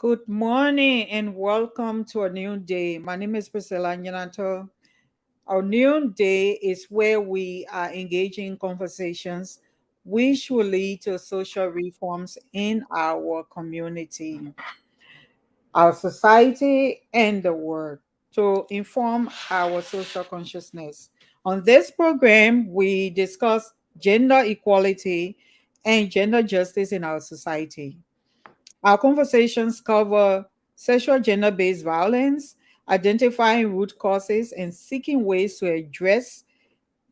Good morning and welcome to a new day. My name is Priscilla Nyenator. Our new day is where we are engaging in conversations which will lead to social reforms in our community, our society, and the world to inform our social consciousness. On this program, we discuss gender equality and gender justice in our society. Our conversations cover sexual gender based violence, identifying root causes, and seeking ways to address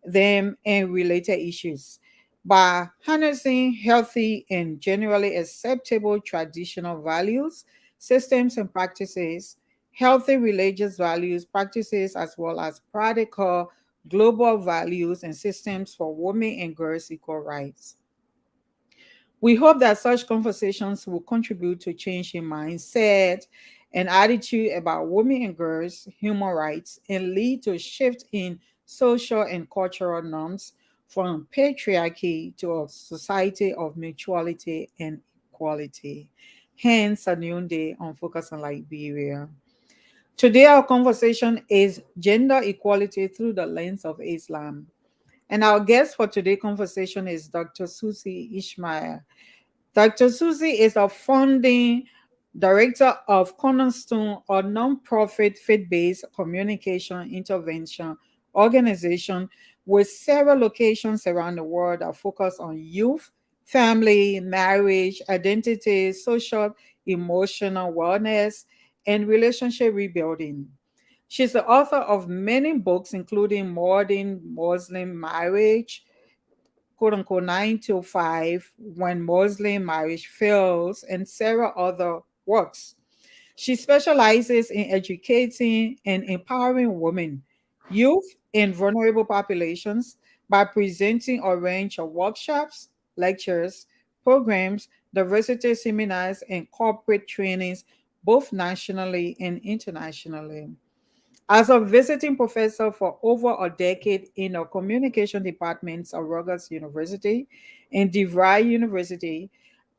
them and related issues. By harnessing healthy and generally acceptable traditional values, systems, and practices, healthy religious values, practices, as well as practical global values and systems for women and girls' equal rights. We hope that such conversations will contribute to changing mindset and attitude about women and girls' human rights and lead to a shift in social and cultural norms from patriarchy to a society of mutuality and equality. Hence, a new day on Focus on Liberia. Today, our conversation is gender equality through the lens of Islam. And our guest for today's conversation is Dr. Suzy Ismail. Dr. Suzy is a founding director of Cornerstone, a nonprofit faith-based communication intervention organization with several locations around the world that focus on youth, family, marriage, identity, social, emotional wellness, and relationship rebuilding. She's the author of many books, including Modern Muslim Marriage, quote unquote 9 to 5, when Muslim marriage fails, and several other works. She specializes in educating and empowering women, youth, and vulnerable populations by presenting a range of workshops, lectures, programs, diversity seminars, and corporate trainings, both nationally and internationally. As a visiting professor for over a decade in the communication departments of Rutgers University and DeVry University,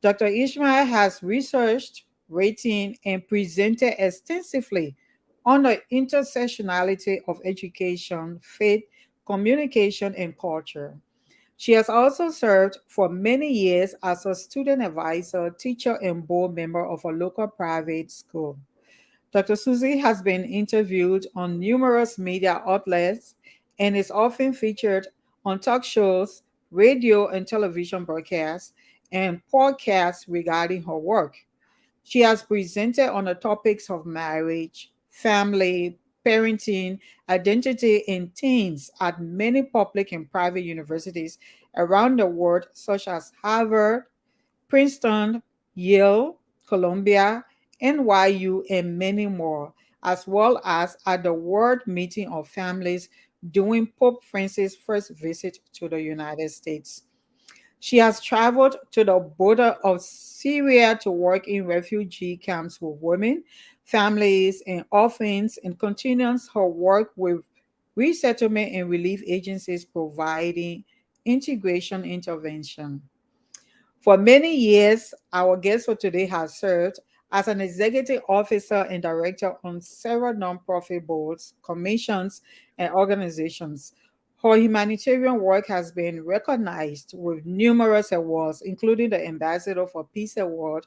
Dr. Ishmael has researched, written, and presented extensively on the intersectionality of education, faith, communication, and culture. She has also served for many years as a student advisor, teacher, and board member of a local private school. Dr. Suzy has been interviewed on numerous media outlets and is often featured on talk shows, radio and television broadcasts, and podcasts regarding her work. She has presented on the topics of marriage, family, parenting, identity, and teens at many public and private universities around the world, such as Harvard, Princeton, Yale, Columbia, NYU, and many more, as well as at the World Meeting of Families during Pope Francis' first visit to the United States. She has traveled to the border of Syria to work in refugee camps with women, families, and orphans, and continues her work with resettlement and relief agencies providing integration intervention. For many years, our guest for today has served as an executive officer and director on several nonprofit boards, commissions, and organizations. Her humanitarian work has been recognized with numerous awards, including the Ambassador for Peace Award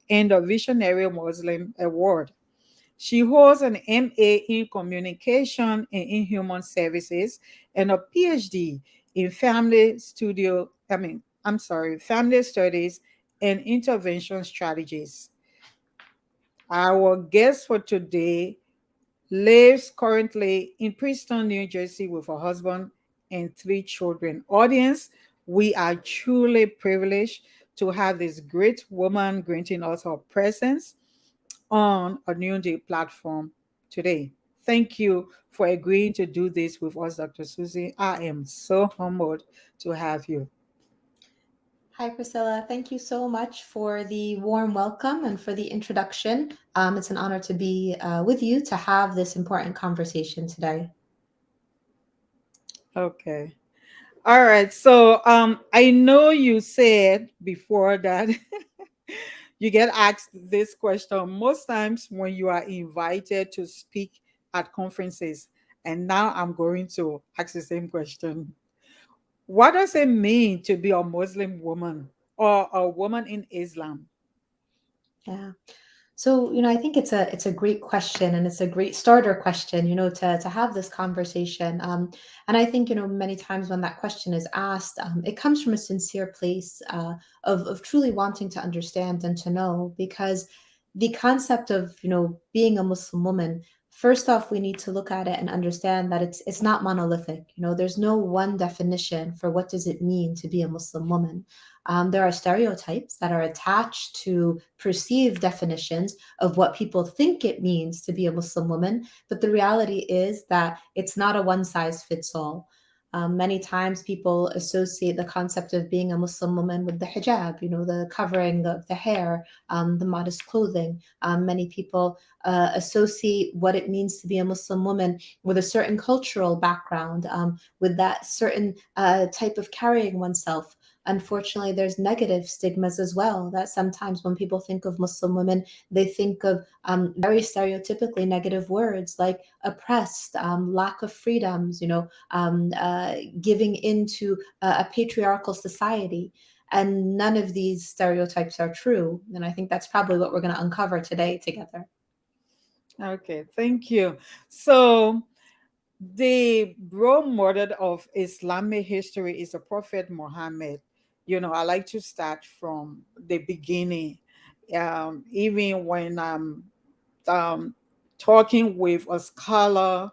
and the Visionary Muslim Award. She holds an MA in Communication and in Human Services and a PhD in Family Studies and Intervention Strategies. Our guest for today lives currently in Princeton, New Jersey with her husband and 3 children. Audience, we are truly privileged to have this great woman granting us her presence on a New Day platform today. Thank you for agreeing to do this with us, Dr. Suzy. I am so humbled to have you. Hi, Priscilla. Thank you so much for the warm welcome and for the introduction. It's an honor to be with you to have this important conversation today. Okay. All right. So I know you said before that You get asked this question most times when you are invited to speak at conferences. And now I'm going to ask the same question. What does it mean to be a Muslim woman or a woman in Islam? Yeah. So, I think it's a great question, and it's a great starter question, to have this conversation. And I think, many times when that question is asked, it comes from a sincere place of truly wanting to understand and to know, because the concept of, being a Muslim woman, first off, we need to look at it and understand that it's not monolithic. There's no one definition for what does it mean to be a Muslim woman. There are stereotypes that are attached to perceived definitions of what people think it means to be a Muslim woman, but the reality is that it's not a one size fits all. Many times people associate the concept of being a Muslim woman with the hijab, the covering of the hair, the modest clothing. Many people associate what it means to be a Muslim woman with a certain cultural background, with that certain type of carrying oneself. Unfortunately, there's negative stigmas as well, that sometimes when people think of Muslim women, they think of very stereotypically negative words like oppressed, lack of freedoms, giving into a patriarchal society. And none of these stereotypes are true. And I think that's probably what we're going to uncover today together. Okay, thank you. So, the role model of Islamic history is the Prophet Muhammad. I like to start from the beginning. Even when I'm um, talking with a scholar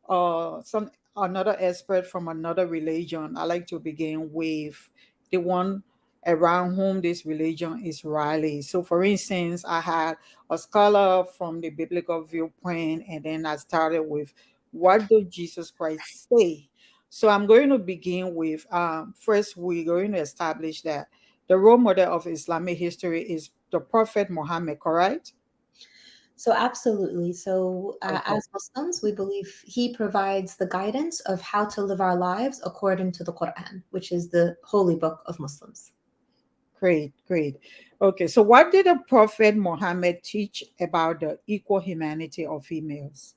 some another expert from another religion, I like to begin with the one around whom this religion is rallied. So, for instance, I had a scholar from the biblical viewpoint, and then I started with what did Jesus Christ say. So, I'm going to begin with first, we're going to establish that the role model of Islamic history is the Prophet Muhammad, correct? So, absolutely. So, Okay. as Muslims, we believe he provides the guidance of how to live our lives according to the Quran, which is the holy book of Muslims. Great, great. Okay, so what did the Prophet Muhammad teach about the equal humanity of females?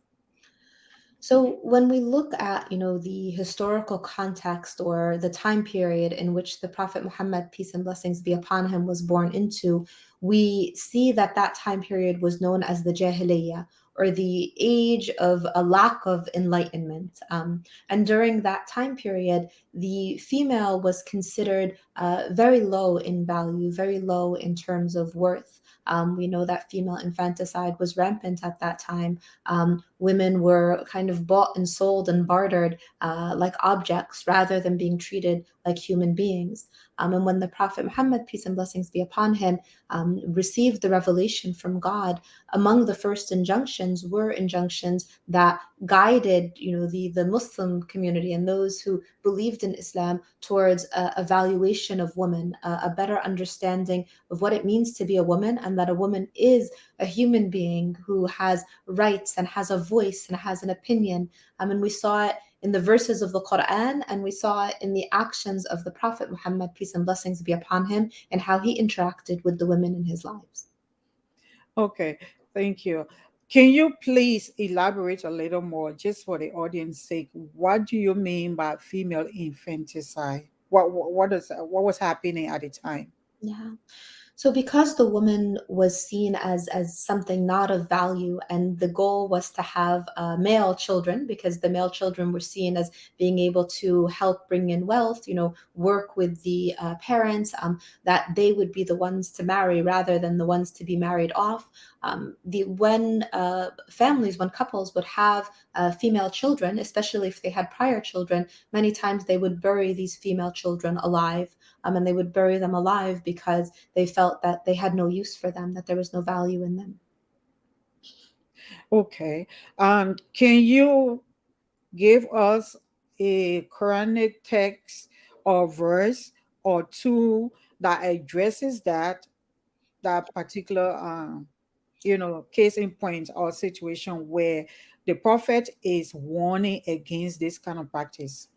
So when we look at, the historical context or the time period in which the Prophet Muhammad, peace and blessings be upon him, was born into, we see that that time period was known as the Jahiliyyah, or the age of a lack of enlightenment. And during that time period, the female was considered very low in value, very low in terms of worth. We know that female infanticide was rampant at that time. Women were kind of bought and sold and bartered like objects rather than being treated like human beings. And when the Prophet Muhammad, peace and blessings be upon him, received the revelation from God, among the first injunctions were injunctions that guided, the Muslim community and those who believed in Islam towards a valuation of women, a better understanding of what it means to be a woman, and that a woman is a human being who has rights and has a voice and has an opinion. And we saw it in the verses of the Quran, and we saw it in the actions of the Prophet Muhammad, peace and blessings be upon him, and how he interacted with the women in his lives. Okay, thank you. Can you please elaborate a little more, just for the audience sake? What do you mean by female infanticide? What was happening at the time? Yeah. So because the woman was seen as something not of value, and the goal was to have male children, because the male children were seen as being able to help bring in wealth, work with the parents, that they would be the ones to marry rather than the ones to be married off. The when families, when couples would have female children, especially if they had prior children, many times they would bury these female children alive, and they would bury them alive because they felt that they had no use for them, that there was no value in them. Okay. Can you give us a Quranic text or verse or two that addresses that particular case in point or situation where the prophet is warning against this kind of practice?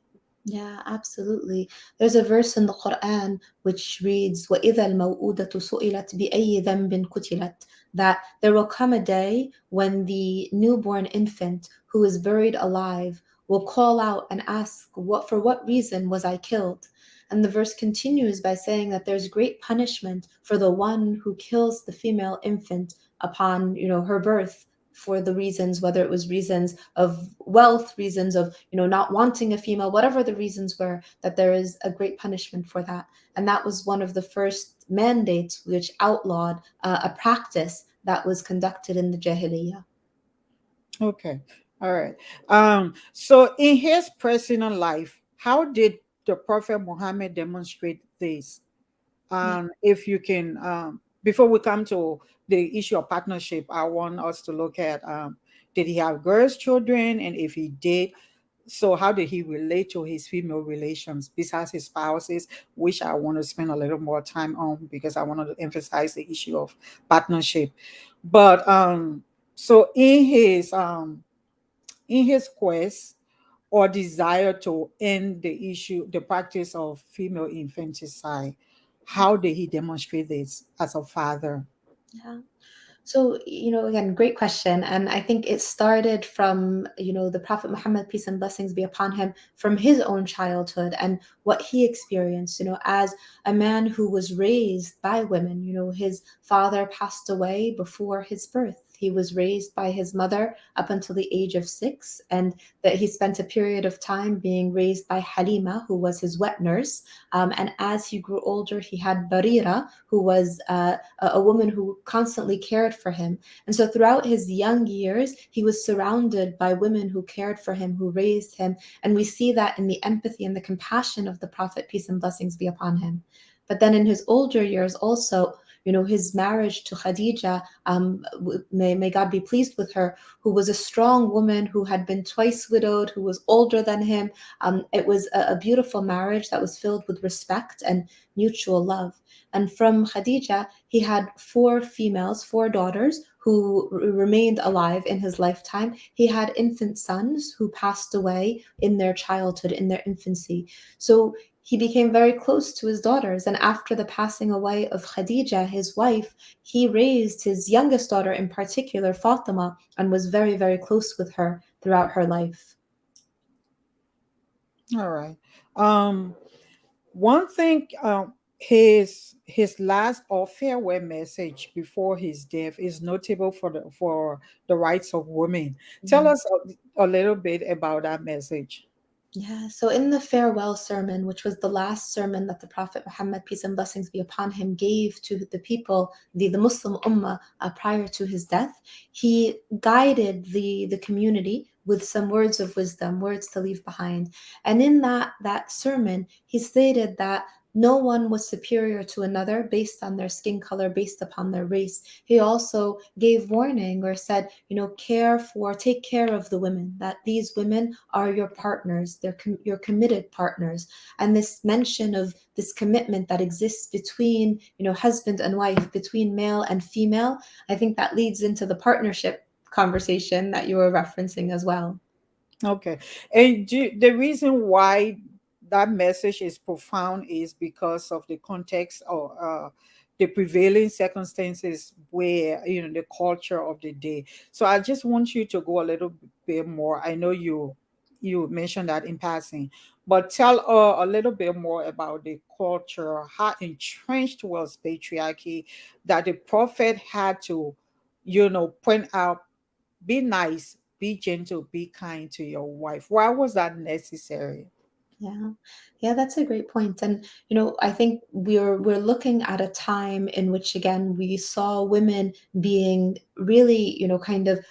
Yeah, absolutely. There's a verse in the Quran which reads, وَإِذَا الْمَوْءُودَةُ سُئِلَتْ بِأَيِّ ذَنْبٍ قُتِلَتْ, that there will come a day when the newborn infant who is buried alive will call out and ask, for what reason was I killed? And the verse continues by saying that there's great punishment for the one who kills the female infant upon, her birth, for the reasons, whether it was reasons of wealth, reasons of, not wanting a female, whatever the reasons were, that there is a great punishment for that. And that was one of the first mandates which outlawed a practice that was conducted in the Jahiliyyah. Okay. All right. So in his personal life, how did the Prophet Muhammad demonstrate this? Yeah. If you can, before we come to the issue of partnership, I want us to look at, did he have girls, children? And if he did, so how did he relate to his female relations besides his spouses, which I want to spend a little more time on because I want to emphasize the issue of partnership. But so in his quest or desire to end the issue, the practice of female infanticide, how did he demonstrate this as a father? Yeah. So, again, great question. And I think it started from, the Prophet Muhammad, peace and blessings be upon him, from his own childhood and what he experienced, as a man who was raised by women. His father passed away before his birth. He was raised by his mother up until the age of 6, and that he spent a period of time being raised by Halima, who was his wet nurse. And as he grew older, he had Barira, who was a woman who constantly cared for him. And so throughout his young years, he was surrounded by women who cared for him, who raised him. And we see that in the empathy and the compassion of the Prophet, peace and blessings be upon him. But then in his older years, also, his marriage to Khadija, may God be pleased with her, who was a strong woman who had been twice widowed, who was older than him. It was a beautiful marriage that was filled with respect and mutual love. And from Khadija, he had 4 females, 4 daughters who remained alive in his lifetime. He had infant sons who passed away in their childhood, in their infancy. So he became very close to his daughters. And after the passing away of Khadija, his wife, he raised his youngest daughter in particular, Fatima, and was very, very close with her throughout her life. All right. Um, One thing, his last or farewell message before his death is notable for the rights of women. Tell us a little bit about that message. Yeah, so in the farewell sermon, which was the last sermon that the Prophet Muhammad, peace and blessings be upon him, gave to the people, the Muslim Ummah, prior to his death, he guided the community with some words of wisdom, words to leave behind. And in that sermon, he stated that no one was superior to another based on their skin color, based upon their race. He also gave warning or said, take care of the women, that these women are your partners, they're your committed partners. And this mention of this commitment that exists between, husband and wife, between male and female, I think that leads into the partnership conversation that you were referencing as well. Okay. And the reason why that message is profound is because of the context or the prevailing circumstances where, the culture of the day. So I just want you to go a little bit more. I know you mentioned that in passing, but tell a little bit more about the culture, how entrenched was patriarchy that the prophet had to, point out, be nice, be gentle, be kind to your wife. Why was that necessary? Yeah. Yeah, that's a great point. And I think we're looking at a time in which again we saw women being really, kind of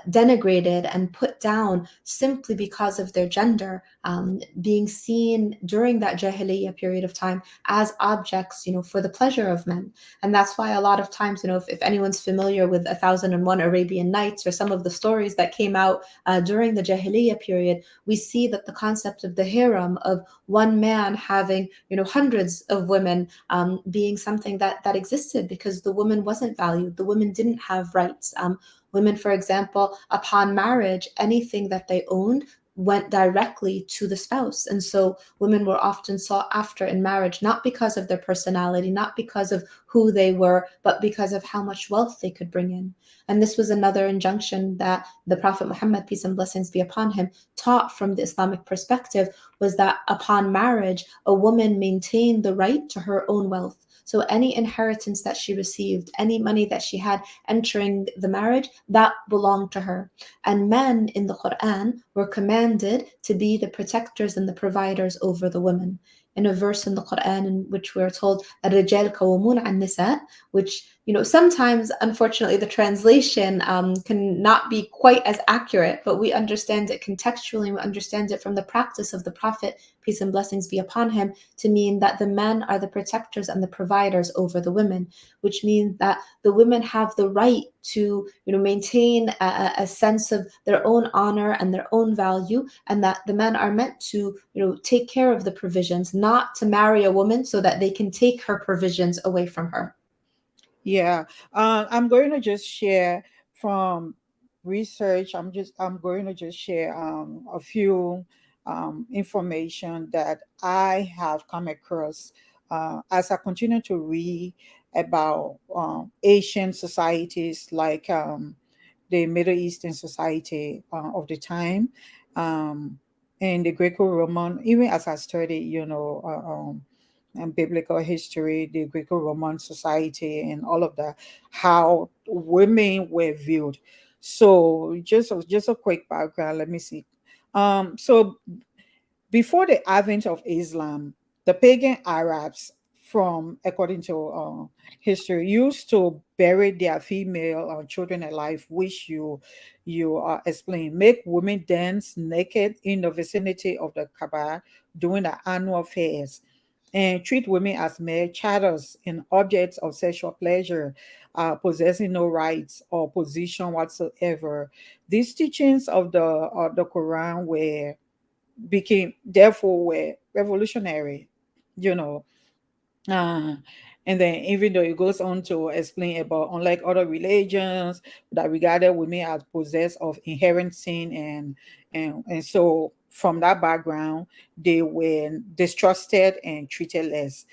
denigrated and put down simply because of their gender, being seen during that Jahiliyyah period of time as objects, for the pleasure of men. And that's why a lot of times, if anyone's familiar with 1001 Arabian Nights or some of the stories that came out during the Jahiliyyah period, we see that the concept of the harem, of one man having hundreds of women, being something that existed because the woman wasn't valued, the women didn't have rights. Women, for example, upon marriage, anything that they owned went directly to the spouse. And so women were often sought after in marriage, not because of their personality, not because of who they were, but because of how much wealth they could bring in. And this was another injunction that the Prophet Muhammad, peace and blessings be upon him, taught from the Islamic perspective, was that upon marriage, a woman maintained the right to her own wealth. So any inheritance that she received, any money that she had entering the marriage, that belonged to her. And men in the Quran were commanded to be the protectors and the providers over the women. In a verse in the Quran in which we're told, الرجال قوامون على النساء, which, sometimes, unfortunately, the translation can not be quite as accurate, but we understand it contextually, and we understand it from the practice of the Prophet, peace and blessings be upon him, to mean that the men are the protectors and the providers over the women, which means that the women have the right to, maintain a sense of their own honor and their own value, and that the men are meant to, take care of the provisions, not to marry a woman so that they can take her provisions away from her. Yeah, I'm going to just share from research. I'm going to just share a few information that I have come across as I continue to read about Asian societies like the Middle Eastern society of the time, um, and the Greco-Roman. Even as I studied, and biblical history, the Greco-Roman society, and all of that, how women were viewed. So just a quick background. Let me see. So before the advent of Islam, the pagan Arabs, from according to history, used to bury their female children alive, which you explain, make women dance naked in the vicinity of the Kaaba during the annual fairs, and treat women as mere chattels and objects of sexual pleasure, possessing no rights or position whatsoever. These teachings of the Quran were became therefore were revolutionary, you know. uh, and then even though it goes on to explain about unlike other religions that regarded women as possessed of inherent sin, and so from that background they were distrusted and treated less.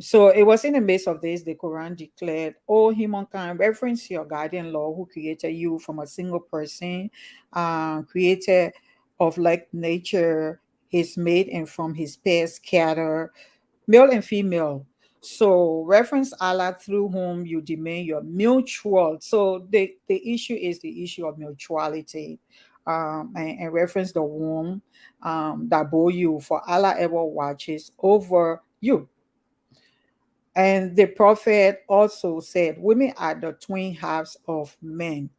So it was in the midst of this the Quran declared, "O humankind, reverence your guardian Lord who created you from a single person, created of like nature, his mate, and from his pair scatter, male and female. So reference Allah through whom you demand your mutual." So the issue is the issue of mutuality, and reference the womb that bore you, for Allah ever watches over you. And the prophet also said, women are the twin halves of men,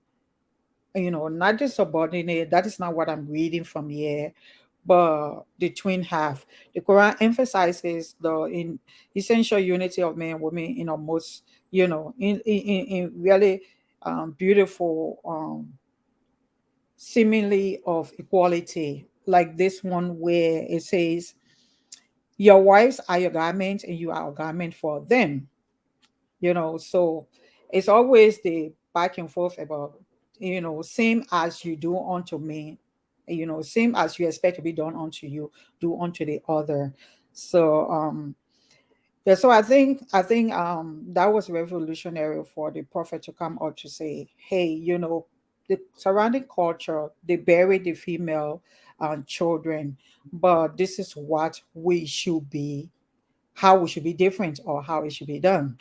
not the subordinate. That is not what I'm reading from here, but the twin half. The Quran emphasizes the essential unity of men and women in a most, in really beautiful, seemingly of equality, like this one where it says, your wives are your garment and you are a garment for them. So it's always the back and forth about, same as you do unto me, same as you expect to be done unto you, do unto the other. So yeah, so I think that was revolutionary for the prophet to come out to say, hey, the surrounding culture, they bury the female children, but this is what we should be, how we should be different, or how it should be done.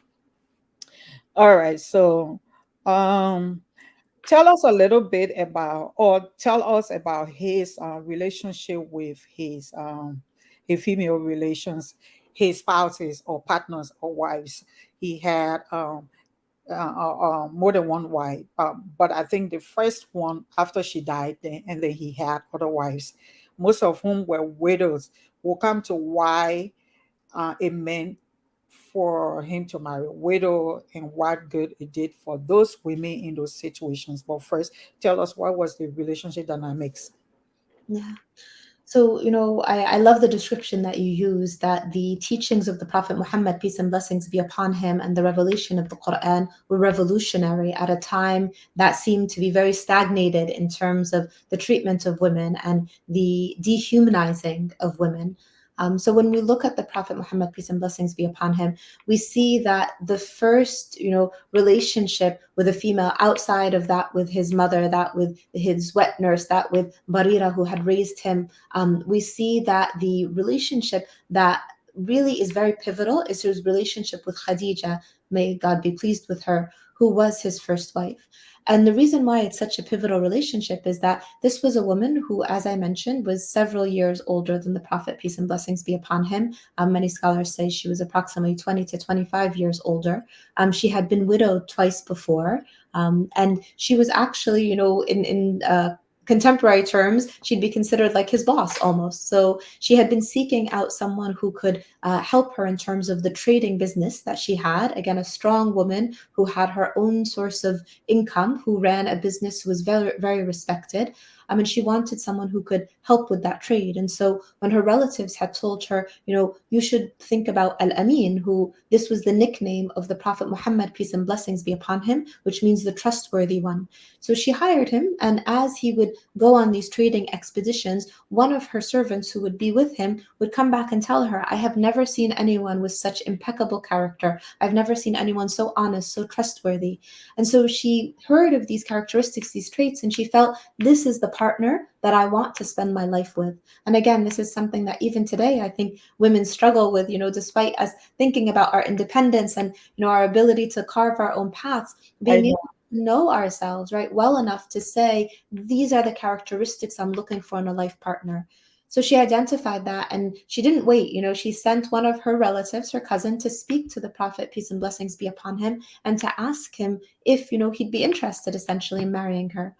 All right. So, um, tell us a little bit about, or tell us about his relationship with his female relations, his spouses or partners or wives. He had more than one wife, but I think the first one after she died, and then he had other wives, most of whom were widows. We'll come to why it meant for him to marry a widow and what good it did for those women in those situations. But first, tell us what was the relationship dynamics. Yeah. So, I love the description that you use, that the teachings of the Prophet Muhammad, peace and blessings be upon him, and the revelation of the Quran were revolutionary at a time that seemed to be very stagnated in terms of the treatment of women and the dehumanizing of women. So when we look at the Prophet Muhammad, peace and blessings be upon him, we see that the first, relationship with a female outside of that with his mother, that with his wet nurse, that with Barira who had raised him, we see that the relationship that really is very pivotal is his relationship with Khadija, may God be pleased with her, who was his first wife. And the reason why it's such a pivotal relationship is that this was a woman who, as I mentioned, was several years older than the Prophet, peace and blessings be upon him. Many scholars say she was approximately 20 to 25 years older. She had been widowed twice before. And she was actually, in contemporary terms, she'd be considered like his boss almost. So she had been seeking out someone who could help her in terms of the trading business that she had. Again, a strong woman who had her own source of income, who ran a business, who was very, very respected. And she wanted someone who could help with that trade. And so when her relatives had told her, you should think about Al Amin, who this was the nickname of the Prophet Muhammad, peace and blessings be upon him, which means the trustworthy one. So she hired him, and as he would go on these trading expeditions, one of her servants who would be with him would come back and tell her, I have never seen anyone with such impeccable character. I've never seen anyone so honest, so trustworthy. And so she heard of these characteristics, these traits, and she felt this is the partner that I want to spend my life with. And again, this is something that even today I think women struggle with, despite us thinking about our independence and, our ability to carve our own paths, I being able know. to know ourselves, right, well enough to say, these are the characteristics I'm looking for in a life partner. So she identified that, and she didn't wait. She sent one of her relatives, her cousin, to speak to the Prophet, peace and blessings be upon him, and to ask him if, he'd be interested essentially in marrying her.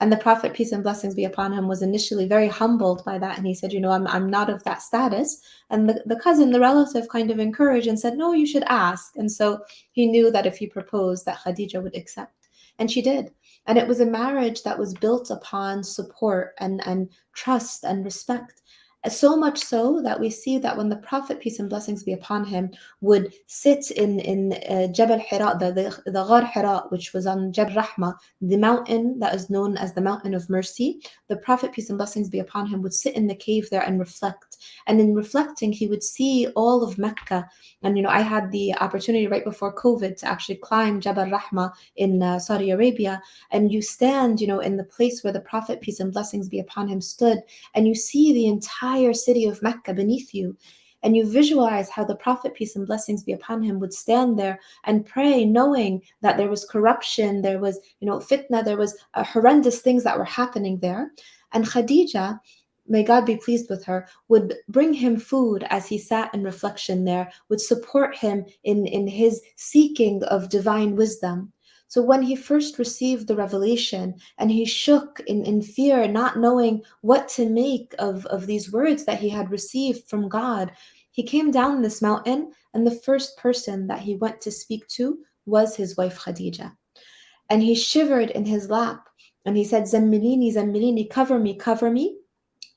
And the Prophet, peace and blessings be upon him, was initially very humbled by that. And he said, I'm not of that status. And the cousin, the relative, kind of encouraged and said, no, you should ask. And so he knew that if he proposed, that Khadija would accept. And she did. And it was a marriage that was built upon support and trust and respect. So much so that we see that when the Prophet, peace and blessings be upon him, would sit in Jabal Hira, the Ghar Hira, which was on Jabal Rahma, the mountain that is known as the Mountain of Mercy, the Prophet, peace and blessings be upon him, would sit in the cave there and reflect. And in reflecting, he would see all of Mecca. And, I had the opportunity right before COVID to actually climb Jabal Rahma in Saudi Arabia. And you stand, in the place where the Prophet, peace and blessings be upon him, stood, and you see the entire city of Mecca beneath you. And you visualize how the Prophet, peace and blessings be upon him, would stand there and pray, knowing that there was corruption, there was, fitna, there was horrendous things that were happening there. And Khadija, may God be pleased with her, would bring him food as he sat in reflection there, would support him in his seeking of divine wisdom. So when he first received the revelation and he shook in fear, not knowing what to make of these words that he had received from God, he came down this mountain, and the first person that he went to speak to was his wife Khadija. And he shivered in his lap and he said, Zammilini, Zammilini, cover me, cover me.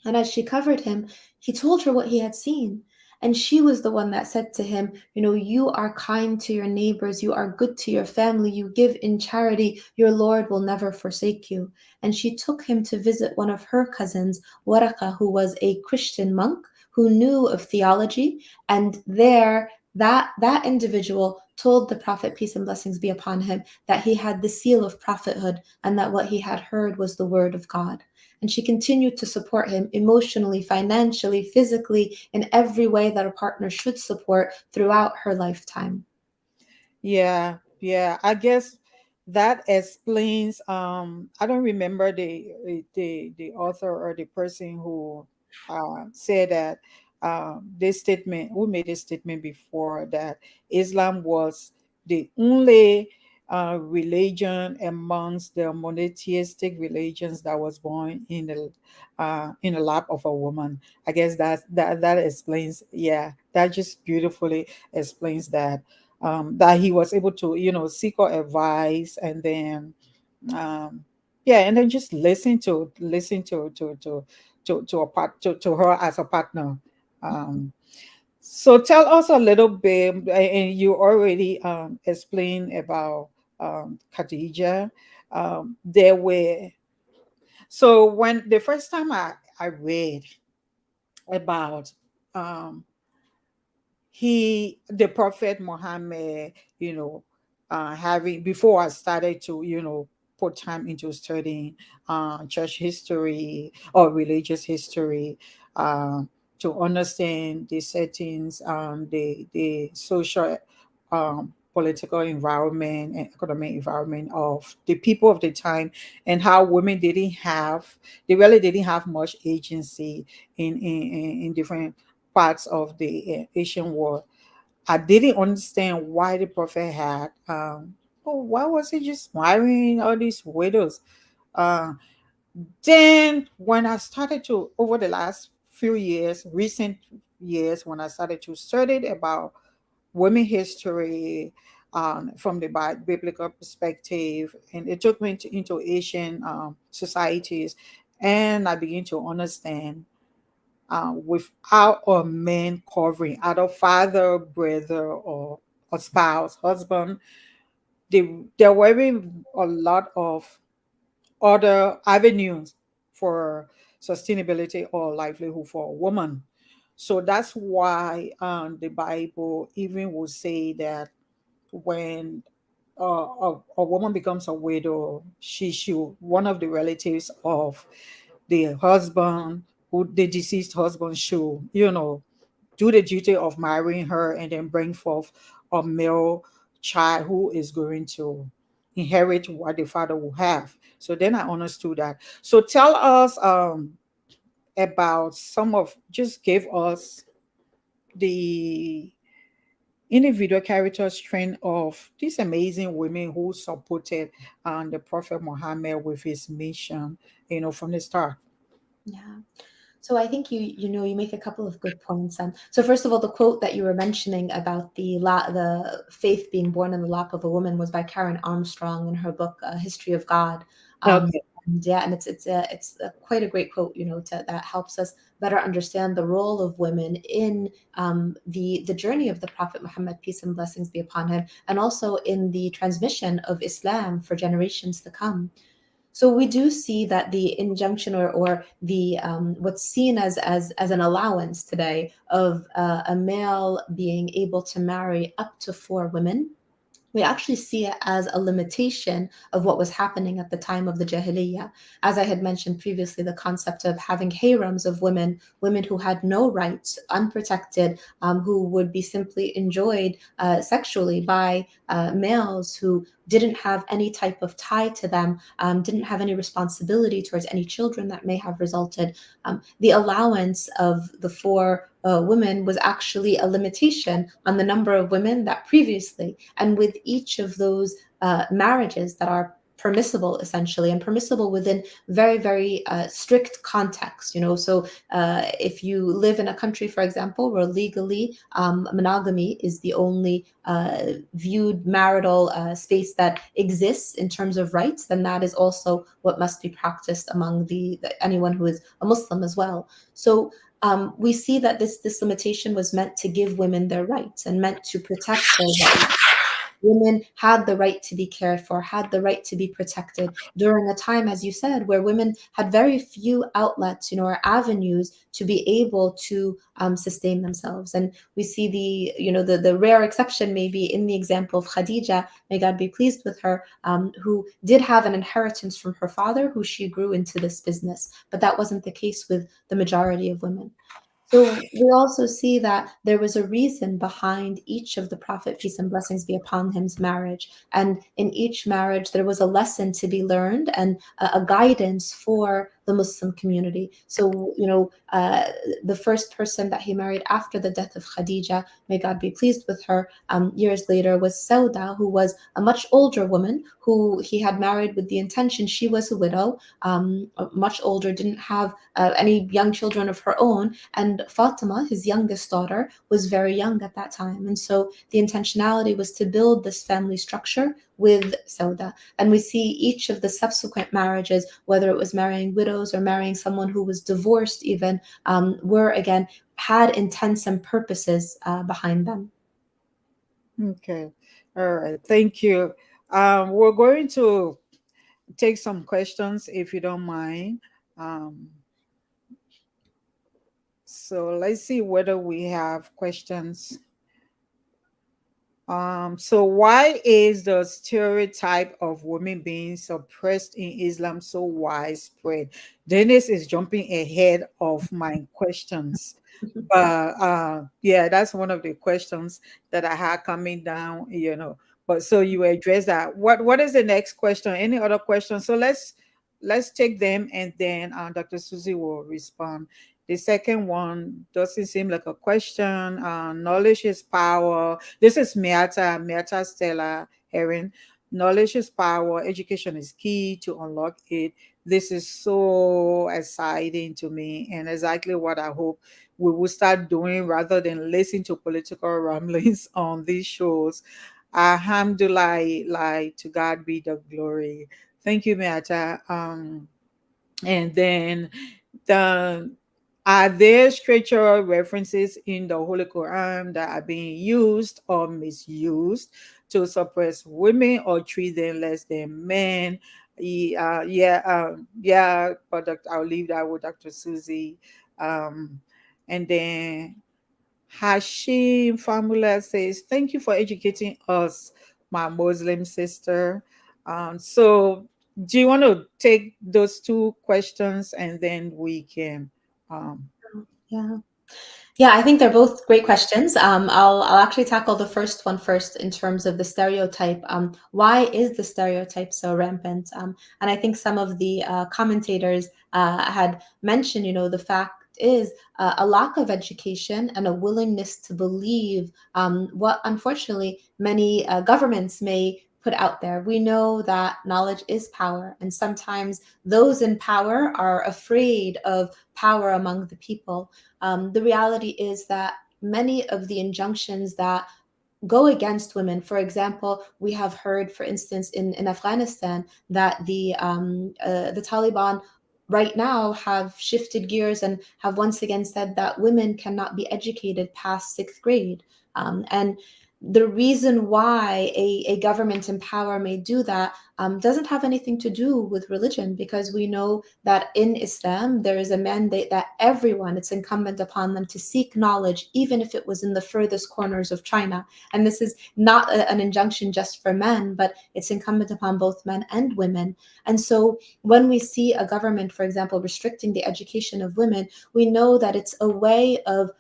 And as she covered him, he told her what he had seen. And she was the one that said to him, you are kind to your neighbors, you are good to your family, you give in charity, your Lord will never forsake you. And she took him to visit one of her cousins, Waraka, who was a Christian monk who knew of theology. And there, that individual told the Prophet, peace and blessings be upon him, that he had the seal of prophethood and that what he had heard was the word of God. And she continued to support him emotionally, financially, physically, in every way that a partner should support throughout her lifetime. Yeah, yeah. I guess that explains. I don't remember the author or the person who said that this statement. Who made this statement before that Islam was the only religion amongst the monotheistic religions that was born in the lap of a woman. I guess that explains. Yeah, that just beautifully explains that he was able to seek our advice, and then um yeah, and then just listen to to her as a partner. Um, so tell us a little bit, and you already explained about Khadija. There were so when the first time I read about um, the prophet Muhammad, you know, having before I started to, put time into studying church history or religious history, um, to understand the settings, the social, political environment and economic environment of the people of the time, and how women they really didn't have much agency in different parts of the Asian world. I didn't understand why the prophet had, why was he just marrying all these widows? Uh, then when I started to, over the last few years, recent years, when I started to study about women history, from the biblical perspective, and it took me into Asian societies, and I began to understand, without a man covering, either father, brother, or a spouse, husband, there were a lot of other avenues for sustainability or livelihood for a woman. So that's why the Bible even will say that when a woman becomes a widow, she should, one of the relatives of the husband, who the deceased husband, should, do the duty of marrying her and then bring forth a male child who is going to inherit what the father will have. So then I understood that. So tell us about some of, just give us the individual character strength of these amazing women who supported the Prophet Muhammad with his mission, from the start. Yeah. So I think you make a couple of good points. So first of all, the quote that you were mentioning about the faith being born in the lap of a woman was by Karen Armstrong in her book History of God. Um, Okay. and yeah, and it's quite a great quote, that helps us better understand the role of women in the journey of the Prophet Muhammad, peace and blessings be upon him, and also in the transmission of Islam for generations to come. So we do see that the injunction or the what's seen as an allowance today of a male being able to marry up to 4 women, we actually see it as a limitation of what was happening at the time of the Jahiliyyah. As I had mentioned previously, the concept of having harems of women who had no rights, unprotected, who would be simply enjoyed sexually by males who didn't have any type of tie to them, didn't have any responsibility towards any children that may have resulted. The allowance of the 4 women was actually a limitation on the number of women that previously, and with each of those marriages that are permissible essentially and permissible within very very strict context, so if you live in a country, for example, where legally monogamy is the only viewed marital space that exists in terms of rights, then that is also what must be practiced among anyone who is a Muslim as well. So we see that this limitation was meant to give women their rights and meant to protect their rights. Women had the right to be cared for, had the right to be protected during a time, as you said, where women had very few outlets, or avenues to be able to sustain themselves. And we see the rare exception maybe in the example of Khadija, may God be pleased with her, who did have an inheritance from her father, who she grew into this business. But that wasn't the case with the majority of women. So we also see that there was a reason behind each of the Prophet, peace and blessings be upon him's marriage. And in each marriage, there was a lesson to be learned and a guidance for the Muslim community. So, the first person that he married after the death of Khadija, may God be pleased with her, years later was Sauda, who was a much older woman who he had married with the intention, she was a widow, much older, didn't have any young children of her own, and Fatima, his youngest daughter, was very young at that time. And so the intentionality was to build this family structure with Sauda. And we see each of the subsequent marriages, whether it was marrying widows or marrying someone who was divorced, even, were again had intents and purposes behind them. Okay. All right. Thank you. We're going to take some questions if you don't mind. Um, so let's see whether we have questions. So why is the stereotype of women being suppressed in Islam so widespread? Dennis is jumping ahead of my questions. But yeah, that's one of the questions that I had coming down. But so you address that. What is the next question? Any other questions? So let's take them, and then Dr. Suzy will respond. The second one doesn't seem like a question. Knowledge is power. This is Miata Stella Heron. Knowledge is power. Education is key to unlock it. This is so exciting to me, and exactly what I hope we will start doing rather than listen to political ramblings on these shows. Alhamdulillah, like to God be the glory. Thank you, Miata. And then the are there scriptural references in the Holy Quran that are being used or misused to suppress women or treat them less than men? Yeah, but I'll leave that with Dr. Susie. Um, and then Hashim Famula says, "Thank you for educating us, my Muslim sister." So, do you want to take those two questions and then we can? Um, Yeah. Yeah, I think they're both great questions. I'll actually tackle the first one first in terms of the stereotype. Why is the stereotype so rampant? And I think some of the commentators had mentioned, the fact is a lack of education and a willingness to believe what unfortunately many governments may put out there. We know that knowledge is power, and sometimes those in power are afraid of power among the people. The reality is that many of the injunctions that go against women, for example, we have heard, for instance, in Afghanistan, that the Taliban right now have shifted gears and have once again said that women cannot be educated past sixth grade. And the reason why a government in power may do that doesn't have anything to do with religion, because we know that in Islam there is a mandate that everyone, it's incumbent upon them to seek knowledge, even if it was in the furthest corners of China. And this is not an injunction just for men, but it's incumbent upon both men and women. And so when we see a government, for example, restricting the education of women, we know that it's a way of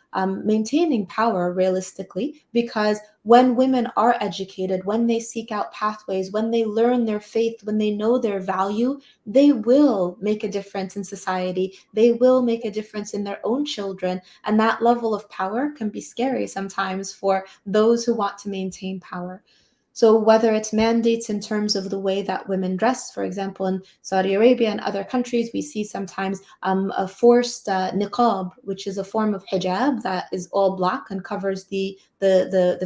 maintaining power realistically, because when women are educated, when they seek out pathways, when they learn their faith, when they know their value, they will make a difference in society. They will make a difference in their own children. And that level of power can be scary sometimes for those who want to maintain power. So, whether it's mandates in terms of the way that women dress, for example, in Saudi Arabia and other countries, we see sometimes a forced niqab, which is a form of hijab that is all black and covers the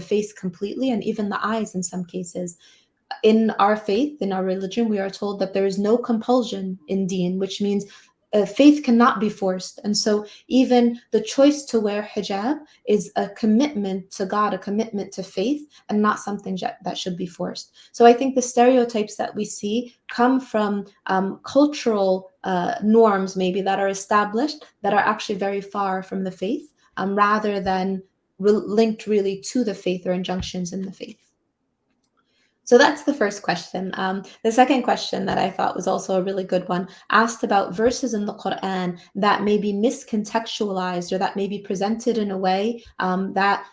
face completely, and even the eyes in some cases. In our faith, in our religion, we are told that there is no compulsion in deen, which means faith cannot be forced. And so, even the choice to wear hijab is a commitment to God, a commitment to faith, and not something that should be forced. So, I think the stereotypes that we see come from cultural norms, maybe that are established, that are actually very far from the faith, rather than linked really to the faith or injunctions in the faith. So that's the first question. The second question that I thought was also a really good one asked about verses in the Quran that may be miscontextualized or that may be presented in a way that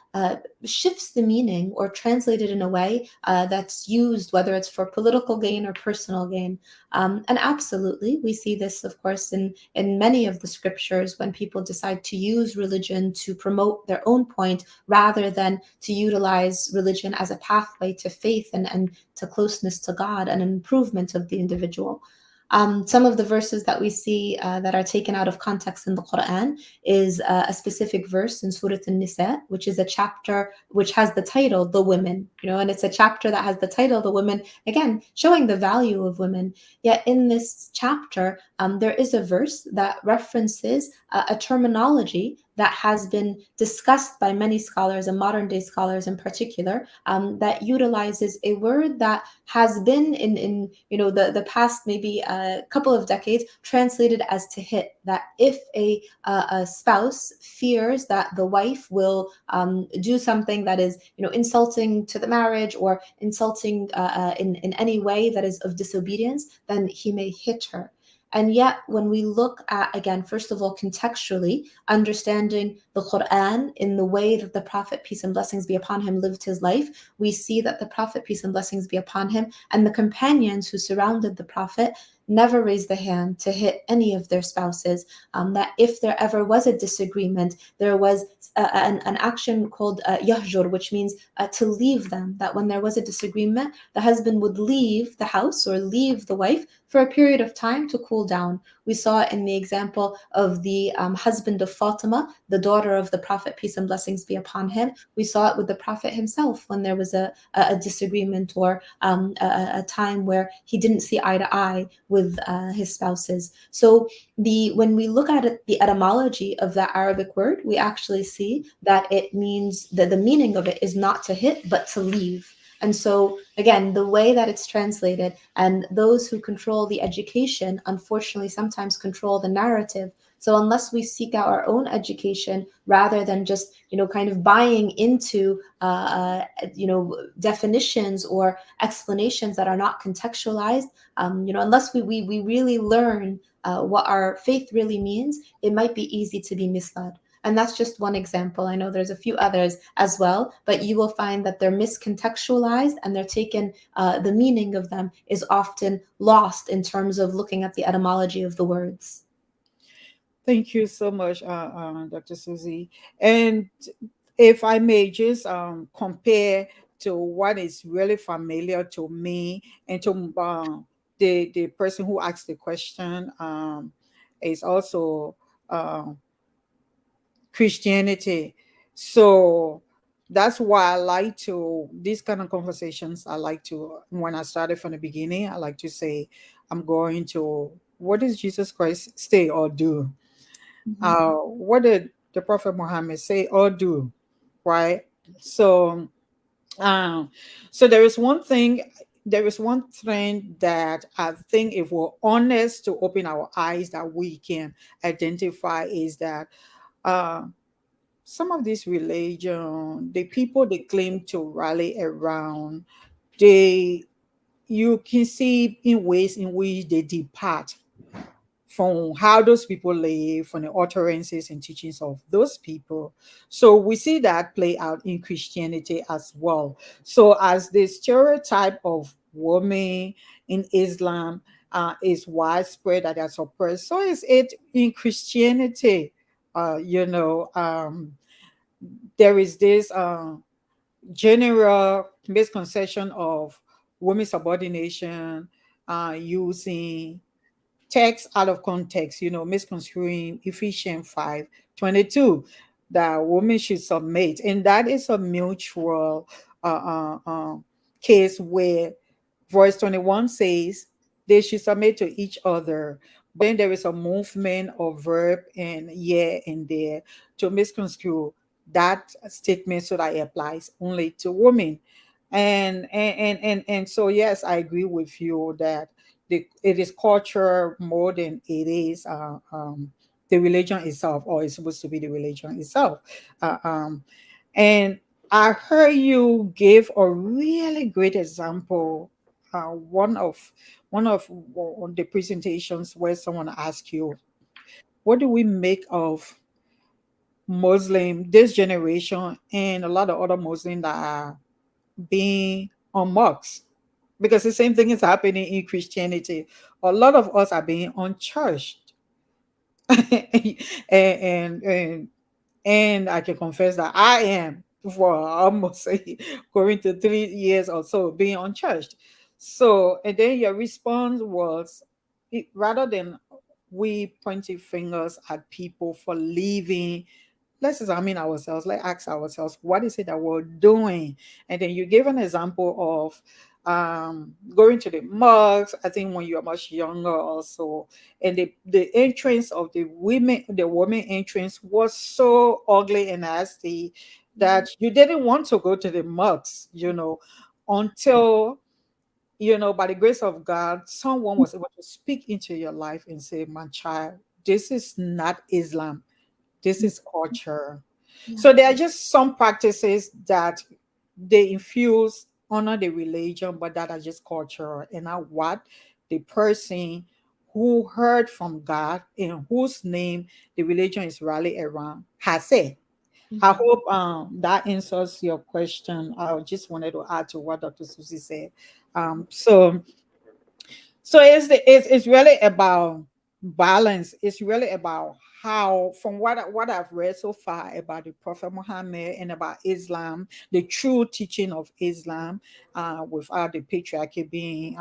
shifts the meaning or translated in a way that's used, whether it's for political gain or personal gain. And absolutely, we see this, of course, in many of the scriptures when people decide to use religion to promote their own point rather than to utilize religion as a pathway to faith and to closeness to God and an improvement of the individual. Some of the verses that we see that are taken out of context in the Quran is a specific verse in Surah An-Nisa, which is a chapter which has the title "The Women." And it's a chapter that has the title "The Women," again showing the value of women. Yet in this chapter, there is a verse that references a terminology that has been discussed by many scholars and modern day scholars in particular, that utilizes a word that has been in the past maybe a couple of decades translated as to hit. That if a spouse fears that the wife will do something that is insulting to the marriage or insulting in any way that is of disobedience, then he may hit her. And yet, when we look at, again, first of all, contextually, understanding the Quran in the way that the Prophet, peace and blessings be upon him, lived his life, we see that the Prophet, peace and blessings be upon him, and the companions who surrounded the Prophet never raised the hand to hit any of their spouses. That if there ever was a disagreement, there was an action called yahjur, which means to leave them. That when there was a disagreement, the husband would leave the house or leave the wife for a period of time to cool down. We saw in the example of the husband of Fatima, the daughter of the Prophet, peace and blessings be upon him. We saw it with the Prophet himself when there was a disagreement or a time where he didn't see eye to eye with his spouses. So when we look at it, the etymology of that Arabic word, we actually see that it means that the meaning of it is not to hit, but to leave. And so, again, the way that it's translated, and those who control the education, unfortunately, sometimes control the narrative. So, unless we seek out our own education rather than just, kind of buying into, definitions or explanations that are not contextualized, unless we really learn what our faith really means, it might be easy to be misled. And that's just one example. I know there's a few others as well, but you will find that they're miscontextualized and they're taken, the meaning of them is often lost in terms of looking at the etymology of the words. Thank you so much, Dr. Suzy. And if I may just compare to what is really familiar to me and to the person who asked the question, is also uh, Christianity. So that's why I like to, these kind of conversations, I like to, when I started from the beginning, I like to say, I'm going to, what does Jesus Christ say or do? Mhm. What did the Prophet Muhammad say or do? Right? So, um, so there is one thing that I think if we're honest to open our eyes that we can identify is that uh, some of this religion, the people they claim to rally around, they you can see in ways in which they depart from how those people live, from the utterances and teachings of those people. So we see that play out in Christianity as well. So as the stereotype of women in Islam is widespread and are suppressed, so is it in Christianity. There is this general misconception of women's subordination, using text out of context, misconstruing Ephesians 5:22, that women should submit. And that is a mutual case where verse 21 says they should submit to each other. But then there is a movement of verb and yeah in there to misconstrue that statement so that it applies only to women. And so yes, I agree with you that it is culture more than it is the religion itself, or it's supposed to be the religion itself. And I heard you give a really great example. One of the presentations where someone asked you, "What do we make of Muslim this generation and a lot of other Muslims that are being unmarked?" Because the same thing is happening in Christianity. A lot of us are being unchurched, and and I can confess that I am for almost going to 3 years or so being unchurched. So, and then your response was, rather than we pointing fingers at people for leaving, let's examine ourselves. Let's ask ourselves, what is it that we're doing? And then you give an example of going to the mosque. I think when you're much younger, also, and the entrance of the women entrance was so ugly and nasty Mhm. that you didn't want to go to the mosque, until by the grace of God, someone was able to speak into your life and say, "My child, this is not Islam. This is culture." Yeah. So there are just some practices that they infuse honor the religion, but that are just cultural and not what the person who heard from God, in whose name the religion is rallied around, has said. I Mhm. hope that answers your question. I just wanted to add to what Dr. Susie said. So it's really about balance. It's really about how, from what I've read so far about the Prophet Muhammad and about Islam, the true teaching of Islam, without the patriarchy being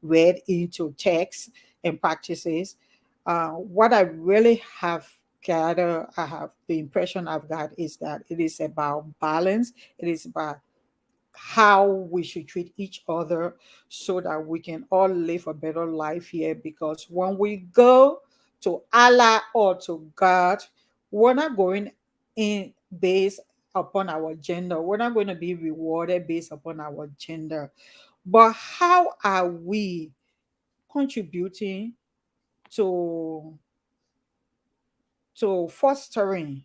read into texts and practices. What I really have gathered, I have the impression I've got is that it is about balance. It is about how we should treat each other so that we can all live a better life here. Because when we go to Allah or to God, we're not going in based upon our gender. We're not going to be rewarded based upon our gender. But how are we contributing to fostering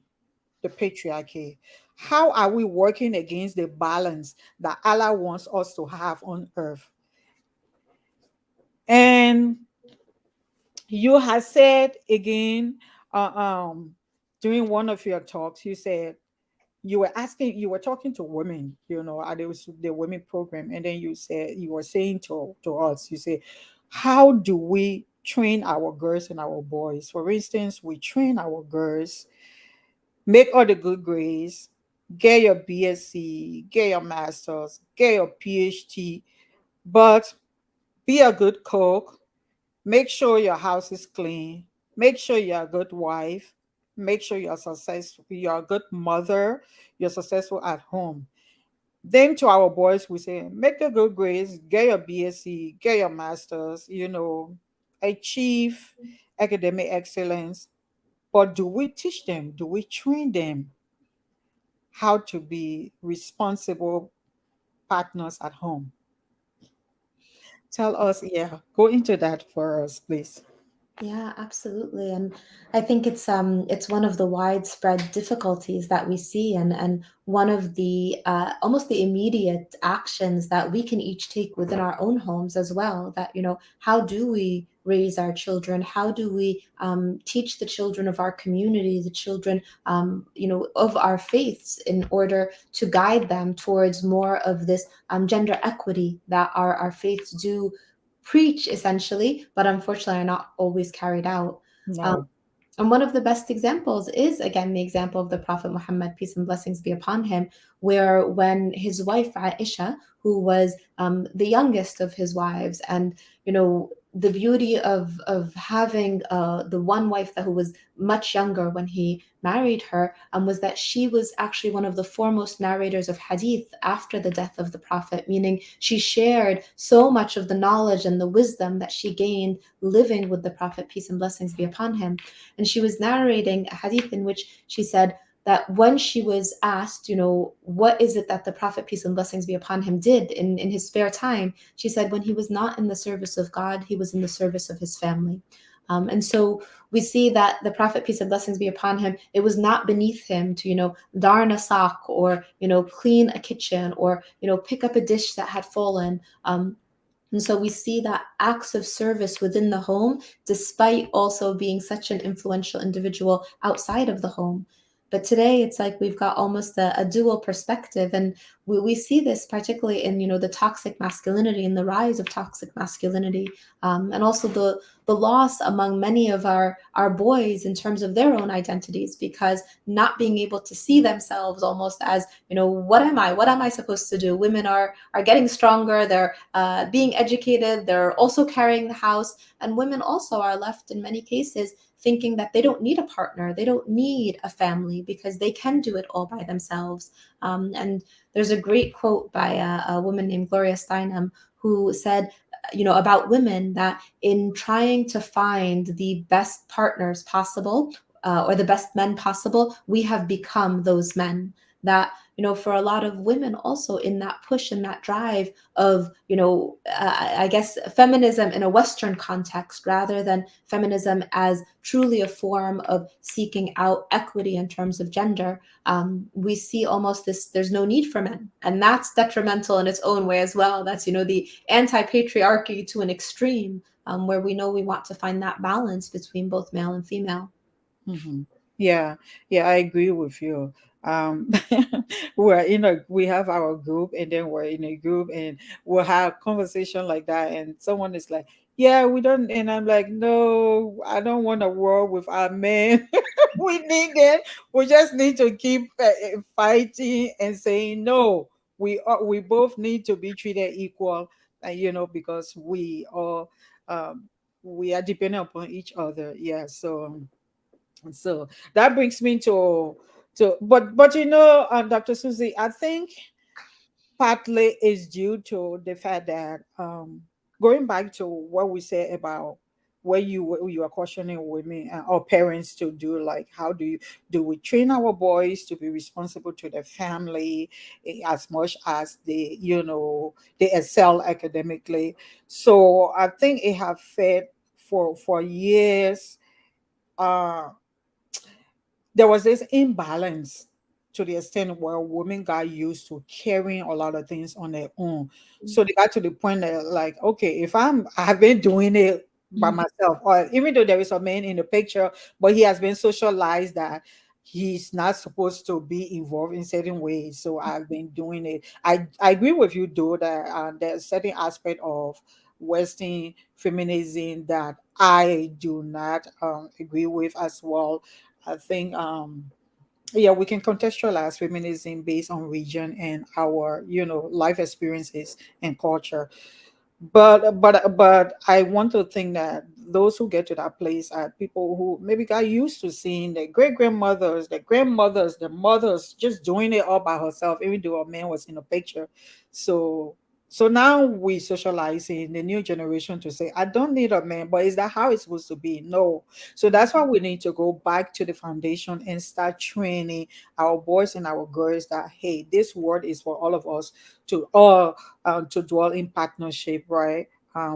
the patriarchy? How are we working against the balance that Allah wants us to have on earth? And you have said again, uh, um, during one of your talks, you said you were talking to women, and it was the women program, and then you were saying to us, you say, how do we train our girls and our boys? For instance, we train our girls, make all the good grades, get your BSc, get your masters, get your PhD, but be a good cook. Make sure your house is clean. Make sure you're a good wife. Make sure you're successful. You're a good mother. You're successful at home. Then to our boys, we say, make the good grades, get your BSc, get your masters, achieve academic excellence. But do we teach them? Do we train them how to be responsible partners at home? Tell us, yeah, go into that for us, please. Yeah, absolutely. And I think it's one of the widespread difficulties that we see, and one of the almost the immediate actions that we can each take within our own homes as well. That, how do we raise our children? How do we teach the children of our community, the children of our faiths, in order to guide them towards more of this gender equity that our faiths do preach essentially, but unfortunately are not always carried out. Um, No. and one of the best examples is, again, the example of the Prophet Muhammad, peace and blessings be upon him, where when his wife Aisha, who was the youngest of his wives, and the beauty of having the one wife that who was much younger when he married her, was that she was actually one of the foremost narrators of hadith after the death of the Prophet, meaning she shared so much of the knowledge and the wisdom that she gained living with the Prophet, peace and blessings be upon him. And she was narrating a hadith in which she said that when she was asked, what is it that the Prophet, peace and blessings be upon him, did in his spare time, she said, when he was not in the service of God, he was in the service of his family. And so we see that the Prophet, peace and blessings be upon him, it was not beneath him to, darn a sock, or, clean a kitchen, or, pick up a dish that had fallen. And so we see that acts of service within the home, despite also being such an influential individual outside of the home. But today it's like we've got almost a dual perspective. And we see this particularly in, the toxic masculinity and the rise of toxic masculinity, and also the loss among many of our boys in terms of their own identities, because not being able to see themselves almost as, what am I supposed to do? Women are getting stronger, they're being educated, they're also carrying the house, and women also are left in many cases thinking that they don't need a partner, they don't need a family, because they can do it all by themselves. And there's a great quote by a woman named Gloria Steinem, who said, about women, that in trying to find the best partners possible, or the best men possible, we have become those men. That, for a lot of women also, in that push and that drive of, I guess, feminism in a Western context, rather than feminism as truly a form of seeking out equity in terms of gender, we see almost this, there's no need for men. And that's detrimental in its own way as well. That's, the anti-patriarchy to an extreme, where we know we want to find that balance between both male and female. Hmm. Yeah, yeah, I agree with you. We're in a we have our group, and then we're in a group, and we'll have conversation like that, and someone is like, "Yeah, we don't," and I'm like, "No, I don't want a war with our men. We need it. We just need to keep fighting and saying no. We both need to be treated equal, because um, we are dependent upon each other. Yeah, so that brings me but Dr. Susie, I think partly is due to the fact that going back to what we said about where you are questioning women or parents to do, like, how do we train our boys to be responsible to their family, as much as they excel academically. So I think it have fed for years. uh there was this imbalance to the extent where women got used to carrying a lot of things on their own. So they got to the point that, like, okay, if I've been doing it by Mhm. myself, or even though there is a man in the picture, but he has been socialized that he's not supposed to be involved in certain ways. So I've been doing it. I agree with you, though, that there's certain aspect of Western feminism that I do not agree with as well. I think yeah, we can contextualize feminism based on region and our life experiences and culture. But I want to think that those who get to that place are people who maybe got used to seeing their great grandmothers, their grandmothers, their mothers just doing it all by herself, even though a man was in the picture. So so now we socializing the new generation to say, I don't need a man, but is that how it's supposed to be? No. So that's why we need to go back to the foundation and start training our boys and our girls that, hey, this word is for all of us to dwell in partnership, right?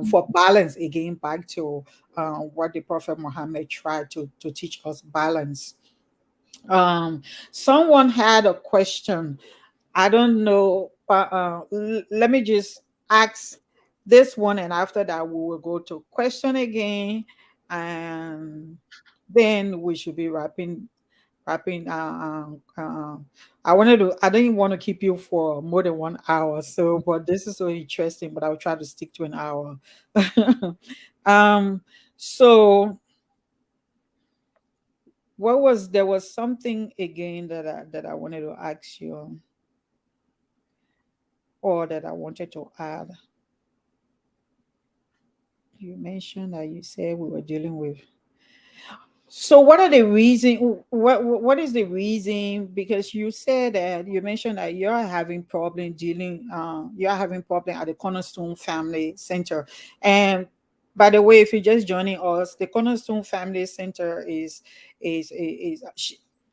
For balance, again, back to what the Prophet Muhammad tried to teach us, balance. Um, Someone had a question. I don't know. Let me just ask this one, and after that, we will go to question again, and then we should be wrapping. I wanted to. I didn't want to keep you for more than 1 hour. So, but this is so interesting. But I'll try to stick to an hour. um. So, there was something again that I wanted to ask you, or that I wanted to add. You mentioned that you said we were dealing with. So what are the reason? What is the reason? Because you said that you mentioned that you're having problem dealing. You're having problem at the Cornerstone Family Center. And by the way, if you're just joining us, the Cornerstone Family Center is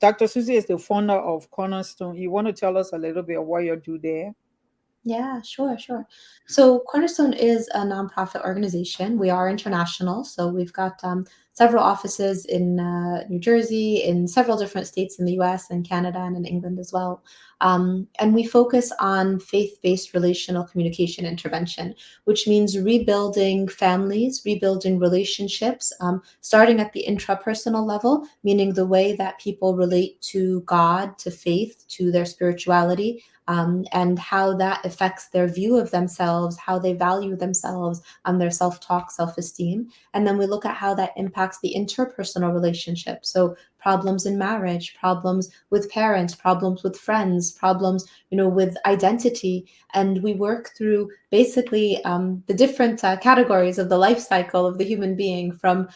Dr. Susie is the founder of Cornerstone. You want to tell us a little bit of what you do there? Yeah, sure, sure. So Cornerstone is a nonprofit organization. We are international, so we've got several offices in New Jersey, in several different states in the US and Canada and in England as well. And we focus on faith based relational communication intervention, which means rebuilding families, rebuilding relationships, starting at the intrapersonal level, meaning the way that people relate to God, to faith, to their spirituality, and how that affects their view of themselves, how they value themselves, their self talk, self esteem. And then we look at how that impacts the interpersonal relationship. So problems in marriage, problems with parents, problems with friends, problems, with identity. And we work through basically the different categories of the life cycle of the human being, from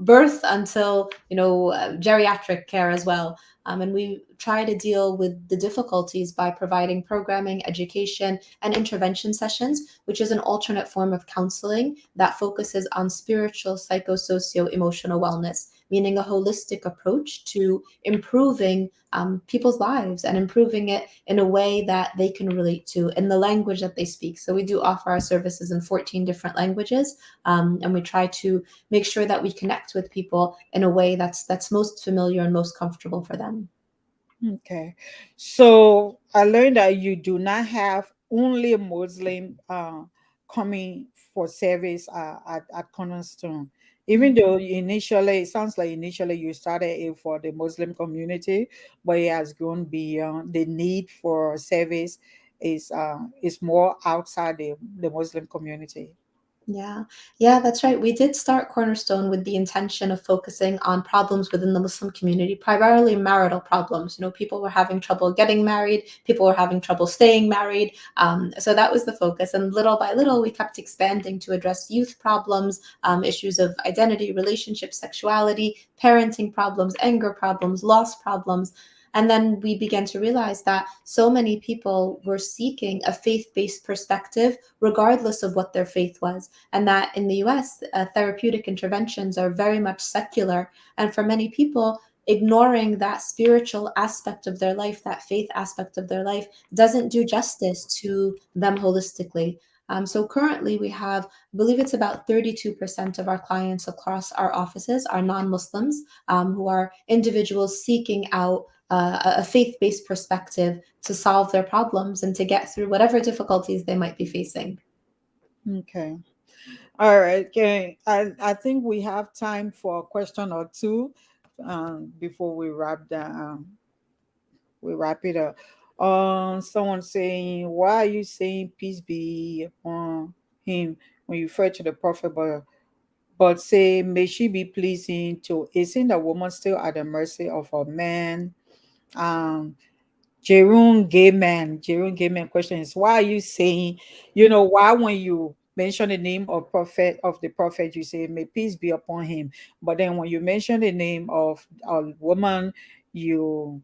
birth until, geriatric care as well. And we try to deal with the difficulties by providing programming, education, and intervention sessions, which is an alternate form of counseling that focuses on spiritual, psychosocial, emotional wellness, meaning a holistic approach to improving people's lives and improving it in a way that they can relate to in the language that they speak. So we do offer our services in 14 different languages, and we try to make sure that we connect with people in a way that's most familiar and most comfortable for them. Okay. So I learned that you do not have only Muslim coming for service at Cornerstone. Even though initially, it sounds like initially you started it for the Muslim community, but it has grown beyond the need for service is more outside the Muslim community. Yeah, yeah, that's right. We did start Cornerstone with the intention of focusing on problems within the Muslim community, primarily marital problems. People were having trouble getting married, people were having trouble staying married. So that was the focus. And little by little, we kept expanding to address youth problems, issues of identity, relationship, sexuality, parenting problems, anger problems, loss problems. And then we began to realize that so many people were seeking a faith based perspective, regardless of what their faith was, and that in the US, therapeutic interventions are very much secular. And for many people, ignoring that spiritual aspect of their life, that faith aspect of their life, doesn't do justice to them holistically. So currently, we have, I believe it's about 32% of our clients across our offices are non Muslims, who are individuals seeking out a faith based perspective to solve their problems and to get through whatever difficulties they might be facing. Okay. All right. Okay. I think we have time for a question or two before we wrap it up. Someone saying, "Why are you saying peace be upon him when you refer to the prophet, but say may she be pleasing to? Isn't the woman still at the mercy of a man?" Um, Jerome gay man question is, why are you saying, why when you mention the name of the prophet, you say, may peace be upon him. But then when you mention the name of a woman, you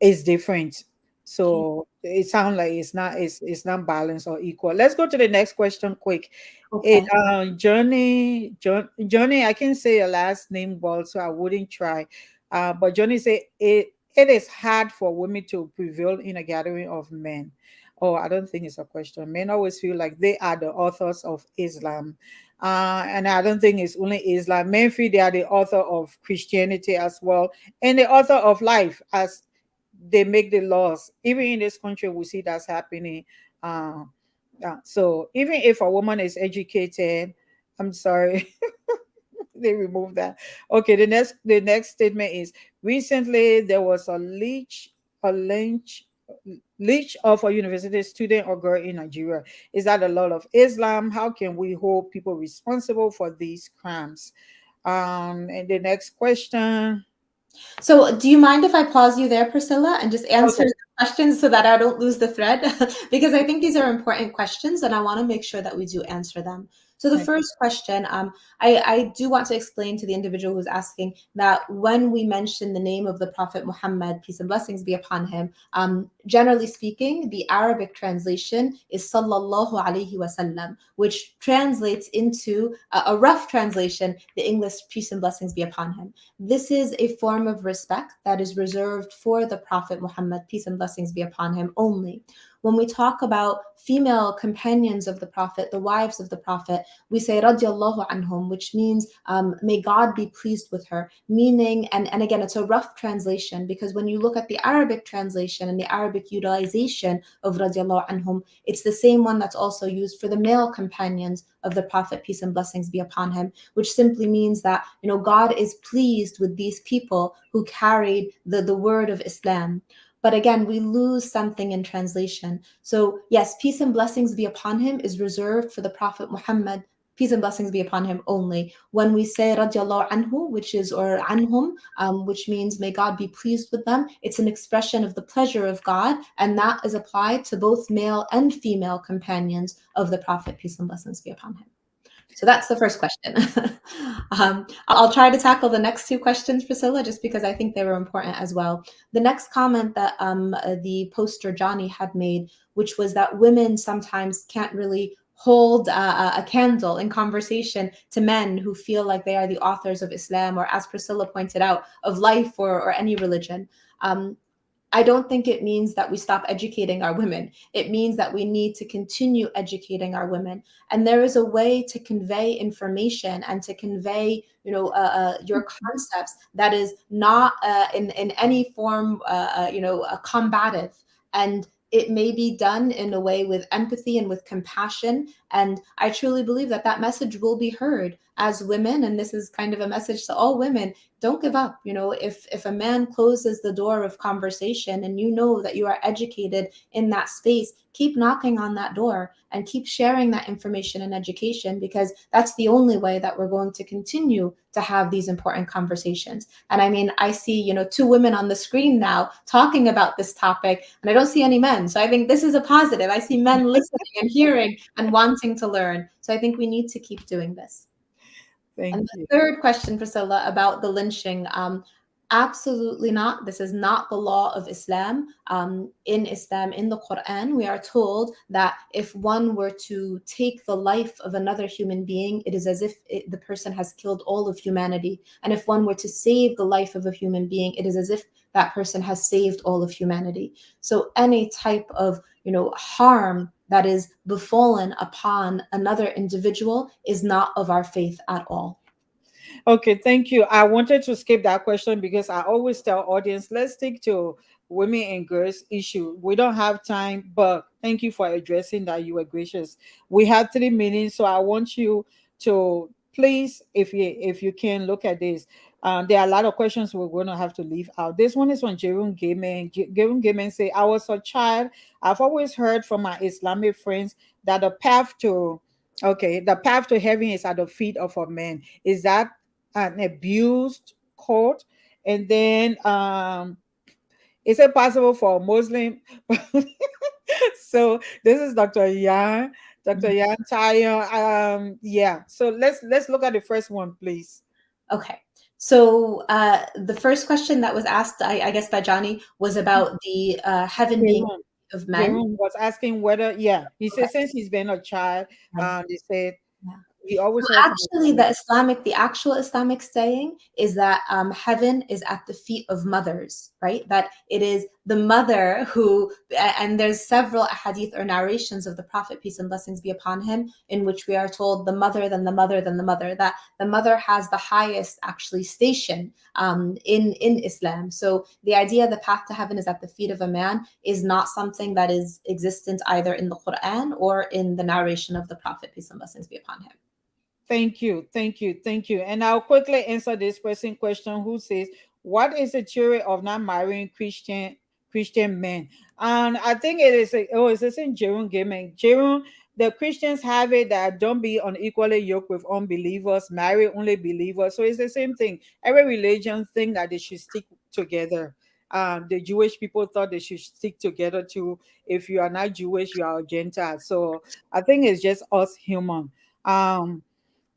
it's different. Okay. So it sounds like it's not balanced or equal. Let's go to the next question quick. It Okay. Johnny, I can say your last name well, so I wouldn't try. But Johnny say it is hard for women to prevail in a gathering of men. Oh, I don't think it's a question. Men always feel like they are the authors of Islam. And I don't think it's only Islam. Men feel they are the author of Christianity as well, and the author of life as they make the laws. Even in this country, we see that's happening. Uh, so even if a woman is educated, I'm sorry, they remove that. Okay, the next statement is recently there was a lynch of a university student or girl in Nigeria. Is that a lot of Islam? How can we hold people responsible for these crimes? And the next question. So, do you mind if I pause you there, Priscilla, and just answer Okay. the questions so that I don't lose the thread? Because I think these are important questions and I want to make sure that we do answer them. So, the Okay. first question, I do want to explain to the individual who's asking that when we mention the name of the Prophet Muhammad, peace and blessings be upon him, generally speaking, the Arabic translation is Sallallahu Alaihi Wasallam, which translates into a rough translation, the English, peace and blessings be upon him. This is a form of respect that is reserved for the Prophet Muhammad, peace and blessings be upon him only. when we talk about female companions of the Prophet, the wives of the Prophet, we say radiallahu anhum, which means may God be pleased with her. Meaning, and again, it's a rough translation, because when you look at the Arabic translation and the Arabic utilization of radiallahu anhum, it's the same one that's also used for the male companions of the Prophet, peace and blessings be upon him, which simply means that, God is pleased with these people who carried the word of Islam. But again, we lose something in translation. So yes, peace and blessings be upon him is reserved for the Prophet Muhammad, peace and blessings be upon him only. When we say radiallahu anhu, which is, or anhum, which means may God be pleased with them, it's an expression of the pleasure of God, and that is applied to both male and female companions of the Prophet, peace and blessings be upon him. So that's the first question. I'll try to tackle the next two questions, Priscilla, just because I think they were important as well. The next comment that the poster Johnny had made, which was that women sometimes can't really hold a candle in conversation to men who feel like they are the authors of Islam, or as Priscilla pointed out, of life, or any religion. I don't think it means that we stop educating our women. It means that we need to continue educating our women. And there is a way to convey information and to convey, your concepts that is not in any form, combative. And it may be done in a way with empathy and with compassion. And I truly believe that that message will be heard as women. And this is kind of a message to all women: don't give up. If a man closes the door of conversation and you know that you are educated in that space, keep knocking on that door and keep sharing that information and education, because that's the only way that we're going to continue to have these important conversations. And I mean, I see, two women on the screen now talking about this topic, and I don't see any men. So I think this is a positive. I see men listening and hearing and wanting to learn. So I think we need to keep doing this. And Thank the you. third question, Priscilla, about the lynching, absolutely not. This is not the law of Islam. In Islam, in the Quran, we are told that if one were to take the life of another human being, it is as if the person has killed all of humanity. And if one were to save the life of a human being, it is as if that person has saved all of humanity. So any type of harm that is befallen upon another individual is not of our faith at all. Okay, thank you. I wanted to skip that question because I always tell audience, let's stick to women and girls issue. We don't have time, but thank you for addressing that. You were gracious. We have 3 minutes, so I want you to please, if you can, look at this. There are a lot of questions we're going to have to leave out. This one is from Jerome Gaiman. Jerome Gaiman say, I was a child. I've always heard from my Islamic friends that the path to heaven is at the feet of a man. Is that an abused court? And then is it possible for a Muslim? So this is Dr. Yan, Dr. Mhm. Yan Tayo. Yeah. So let's look at the first one, please. Okay. So the first question that was asked, I guess, by Johnny was about the heaven being Jerome. of men. Jerome was asking whether, yeah, he Okay. said since he's been a child, Yeah. they said Yeah. he always So heard from his actually, family. the actual Islamic saying is that heaven is at the feet of mothers, right? That it is the mother who, and there's several hadith or narrations of the Prophet, peace and blessings be upon him, in which we are told the mother, then the mother, then the mother, that the mother has the highest actually station in Islam. So the idea the path to heaven is at the feet of a man is not something that is existent either in the Quran or in the narration of the Prophet, peace and blessings be upon him. Thank you, thank you, thank you. And I'll quickly answer this person question who says, "What is the theory of not marrying Christian men?" And I think it is. It's in Jerome Gaiman. Jerome, the Christians have it that don't be unequally yoked with unbelievers, marry only believers. So it's the same thing. Every religion think that they should stick together. The Jewish people thought they should stick together too. If you are not Jewish, you are a Gentile. So I think it's just us human. Um,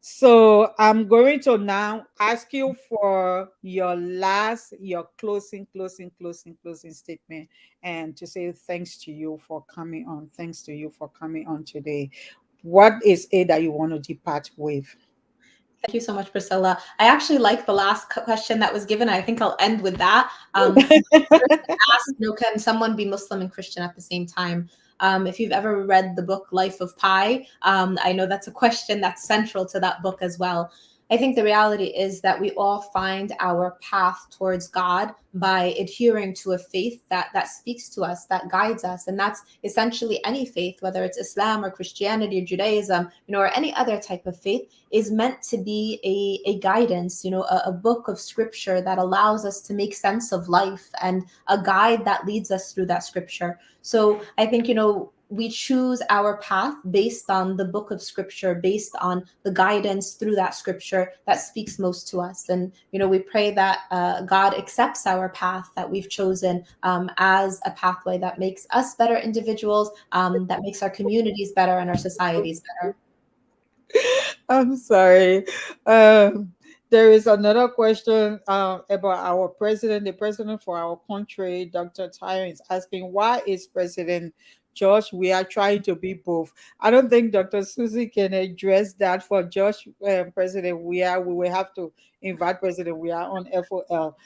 so I'm going to now ask you for your closing statement, and to say thanks to you for coming on. Thanks to you for coming on today. What is it that you want to depart with? Thank you so much, Priscilla. I actually like the last question that was given. I think I'll end with that. The person asked, can someone be Muslim and Christian at the same time? If you've ever read the book Life of Pi, I know that's a question that's central to that book as well. I think the reality is that we all find our path towards God by adhering to a faith that speaks to us, that guides us, and that's essentially any faith, whether it's Islam or Christianity or Judaism, or any other type of faith, is meant to be a guidance, a book of scripture that allows us to make sense of life, and a guide that leads us through that scripture. So I think, we choose our path based on the book of scripture, based on the guidance through that scripture that speaks most to us. And, we pray that God accepts our path that we've chosen, as a pathway that makes us better individuals, that makes our communities better and our societies better. I'm sorry. There is another question about our president. The president for our country, Dr. Tyron, is asking, why is President Josh? We are trying to be both. I don't think Dr. Suzy can address that for Josh, President. We will have to invite President. We are on FOL.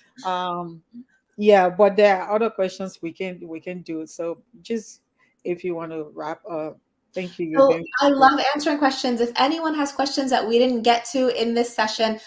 Yeah, but there are other questions we can do. So just if you want to wrap up, thank you. You've So been I love answering questions. If anyone has questions that we didn't get to in this session,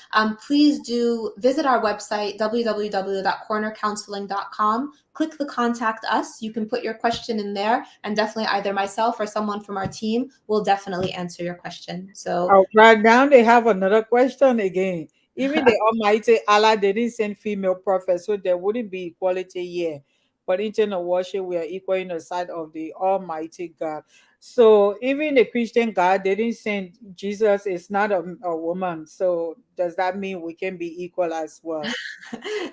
please do visit our website, www.cornercounseling.com. Click the contact us. You can put your question in there, and definitely either myself or someone from our team will definitely answer your question. So Oh, right now they have another question again. Even the Almighty Allah didn't send female prophets, so there wouldn't be equality here. But in terms of worship, we are equal in the sight of the Almighty God. So even the Christian God didn't send Jesus is not a woman. So does that mean we can be equal as well?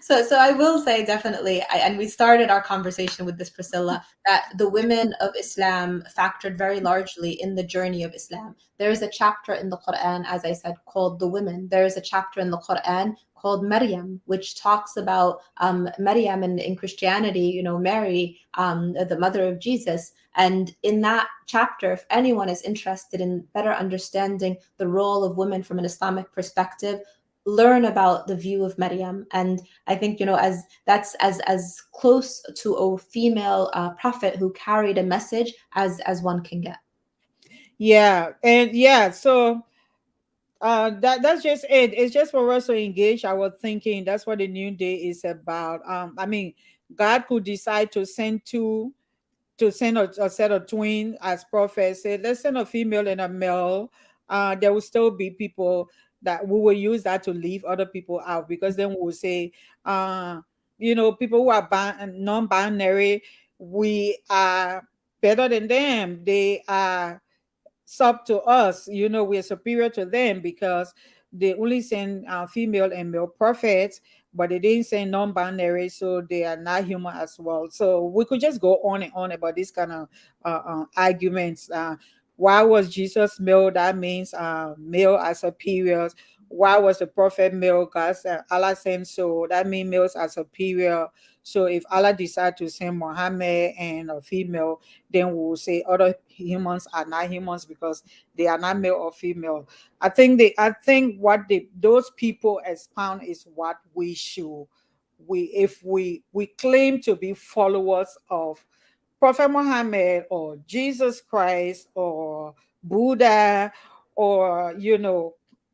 so I will say definitely, and we started our conversation with this, Priscilla, that the women of Islam factored very largely in the journey of Islam. There is a chapter in the Quran, as I said, called the women. There is a chapter in the Quran called Maryam, which talks about Maryam in Christianity, Mary, the mother of Jesus. And in that chapter, if anyone is interested in better understanding the role of women from an Islamic perspective, learn about the view of Maryam. And I think, as that's as close to a female prophet who carried a message as one can get. Yeah, and yeah, so that's just it. It's just for us to engage our thinking. That's what the new day is about. I mean, God could decide to send a set of twins as prophets. Say, let's send a female and a male. There will still be people that we will use that to leave other people out, because then we'll say, uh, people who are non-binary, we are better than them. They are sub to us, we're superior to them because they only send female and male prophets, but they didn't send non-binary, so they are not human as well. So we could just go on and on about this kind of arguments. Why was Jesus male? That means male are superior. Why was the prophet male? God said Allah sent, so that means males are superior. So if Allah decide to send Muhammad and a female, then we'll say other humans are not humans because they are not male or female. I think what those people expound is what we should, if we claim to be followers of Prophet Muhammad or Jesus Christ or Buddha, or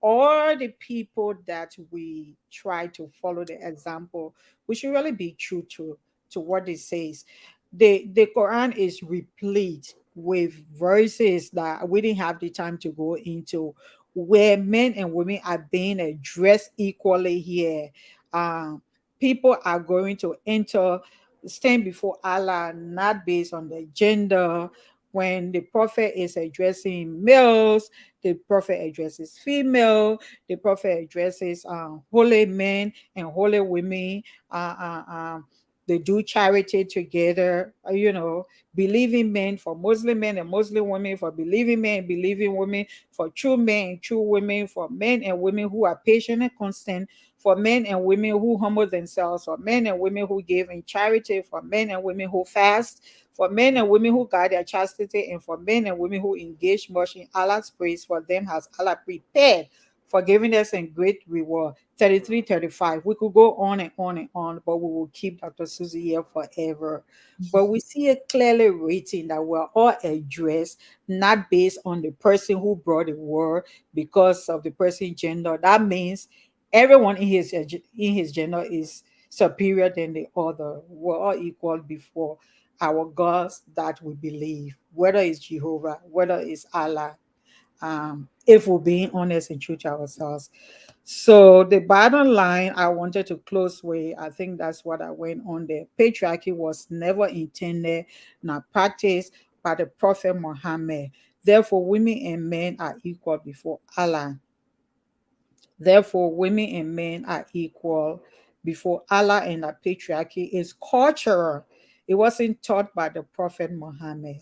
all the people that we try to follow the example, we should really be true to what it says. The Quran is replete with verses that we didn't have the time to go into, where men and women are being addressed equally here. Um, People are going to stand before Allah not based on the gender. When the prophet is addressing males, the prophet addresses female, the prophet addresses holy men and holy women. They do charity together, believing men for Muslim men and Muslim women, for believing men and believing women, for true men and true women, for men and women who are patient and constant, for men and women who humble themselves, for men and women who give in charity, for men and women who fast, for men and women who guard their chastity, and for men and women who engage much in Allah's praise. For them has Allah prepared for giving us a great reward. 33, 35. We could go on and on and on, but we will keep Dr. Susie here forever. But we see it clearly written that we're all addressed not based on the person who brought the word because of the person's gender. That means everyone in his gender is superior than the other. We're all equal before our gods that we believe, whether it's Jehovah, whether it's Allah, if we're being honest and true to ourselves. So the bottom line I wanted to close with, I think that's what I went on there. Patriarchy was never intended nor practiced by the Prophet Muhammad. Therefore, women and men are equal before Allah. Therefore, women and men are equal before Allah, and that patriarchy is cultural. It wasn't taught by the Prophet Muhammad.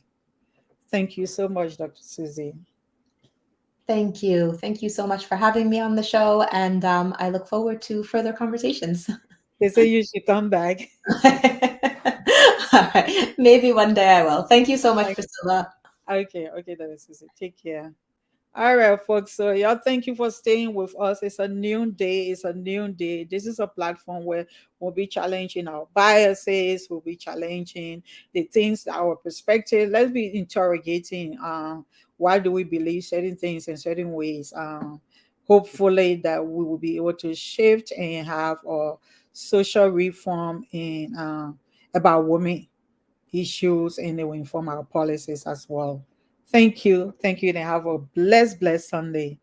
Thank you so much, Dr. Susie. Thank you. Thank you so much for having me on the show. And I look forward to further conversations. They say you should come back. All right. Maybe one day I will. Thank you so much, Priscilla. Okay, okay, Dr. Susie. Take care. All right, folks. So, y'all, thank you for staying with us. It's a new day. It's a new day. This is a platform where we'll be challenging our biases. We'll be challenging the things, our perspective. Let's be interrogating. Why do we believe certain things in certain ways? Hopefully, that we will be able to shift and have a social reform in about women issues, and they will inform our policies as well. Thank you. Thank you, and have a blessed, blessed Sunday.